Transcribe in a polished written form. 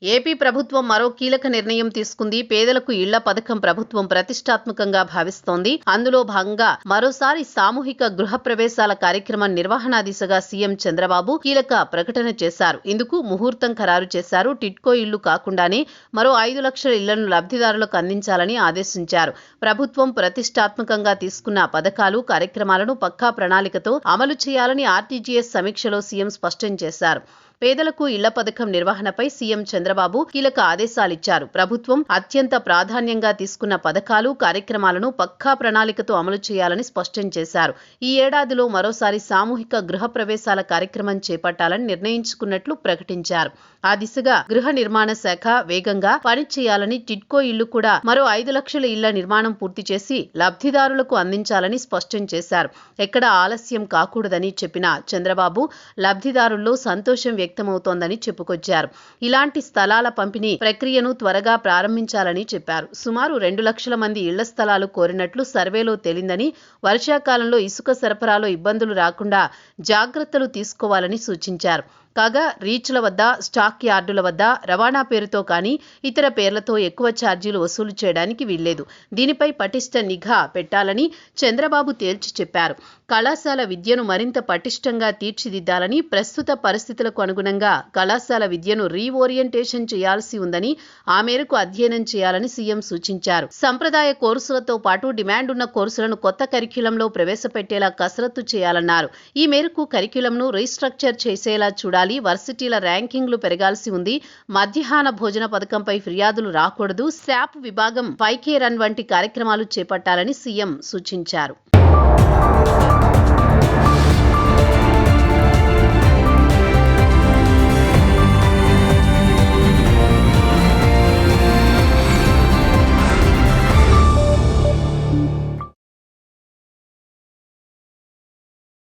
AP ప్రభుత్వం మరో కీలక నిర్ణయం తీసుకుంది. పేదలకు ఇళ్ల పథకం ప్రభుత్వం ప్రతిష్టాత్మకంగా భావిస్తోంది. అందులో భాగంగా మరోసారి సామూహిక గృహ ప్రవేశాల కార్యక్రమం నిర్వహణ దిశగా సీఎం చంద్రబాబు కీలక ప్రకటన చేశారు. ఇందుకు ముహూర్తం ఖరారు చేశారు. టిడ్కో ఇళ్లు కాకుండానే మరో 5 లక్షల ఇళ్లను లబ్ధిదారులకు అందించాలని ఆదేశించారు. ప్రభుత్వం ప్రతిష్టాత్మకంగా తీసుకున్న పథకాలు, కార్యక్రమాలను పక్కా ప్రణాళికతో అమలు చేయాలని ఆర్టీజీఎస్ సమీక్షలో సీఎం స్పష్టం చేశారు. పేదలకు ఇళ్ల పథకం నిర్వహణపై సీఎం చంద్రబాబు కీలక ఆదేశాలిచ్చారు. ప్రభుత్వం అత్యంత ప్రాధాన్యంగా తీసుకున్న పథకాలు, కార్యక్రమాలను పక్కా ప్రణాళికతో అమలు చేయాలని స్పష్టం చేశారు. ఈ ఏడాదిలో మరోసారి సామూహిక గృహ ప్రవేశాల కార్యక్రమం చేపట్టాలని నిర్ణయించుకున్నట్లు ప్రకటించారు. ఆ దిశగా గృహ నిర్మాణ శాఖ వేగంగా పనిచేయాలని, టిడ్కో ఇళ్లు కూడా మరో 5 లక్షల ఇళ్ల నిర్మాణం పూర్తి చేసి లబ్ధిదారులకు అందించాలని స్పష్టం చేశారు. ఎక్కడా ఆలస్యం కాకూడదని చెప్పిన చంద్రబాబు లబ్ధిదారుల్లో సంతోషం వ్యక్తమవుతోందని చెప్పుకొచ్చారు. ఇలాంటి స్థలాల పంపిణీ ప్రక్రియను త్వరగా ప్రారంభించాలని చెప్పారు. సుమారు 2 లక్షల మంది ఇళ్ల స్థలాలు కోరినట్లు సర్వేలో తేలిందని, వర్షాకాలంలో ఇసుక సరఫరాలో ఇబ్బందులు రాకుండా జాగ్రత్తలు తీసుకోవాలని సూచించారు. కాగా రీచ్ల వద్ద, స్టాక్ యార్డుల వద్ద రవాణా పేరుతో కానీ ఇతర పేర్లతో ఎక్కువ ఛార్జీలు వసూలు చేయడానికి వీల్లేదు. దీనిపై పటిష్ట నిఘా పెట్టాలని చంద్రబాబు తేల్చి చెప్పారు. కళాశాల విద్యను మరింత పటిష్టంగా తీర్చిదిద్దాలని, ప్రస్తుత పరిస్థితులకు అనుగుణంగా కళాశాల విద్యను రీఓరియంటేషన్ చేయాల్సి ఉందని, ఆ మేరకు అధ్యయనం చేయాలని సీఎం సూచించారు. సంప్రదాయ కోర్సులతో పాటు డిమాండ్ ఉన్న కోర్సులను కొత్త కరిక్యులంలో ప్రవేశపెట్టేలా కసరత్తు చేయాలన్నారు. ఈ మేరకు కరిక్యులంను రీస్ట్రక్చర్ చేసేలా చూడాలి. వర్సిటీల ర్యాంకింగ్లు పెరగాల్సి ఉంది. మధ్యాహ్న భోజన పథకంపై ఫిర్యాదులు రాకూడదు. శాప్ విభాగం 5K రన్ వంటి కార్యక్రమాలు చేపట్టాలని సీఎం సూచించారు.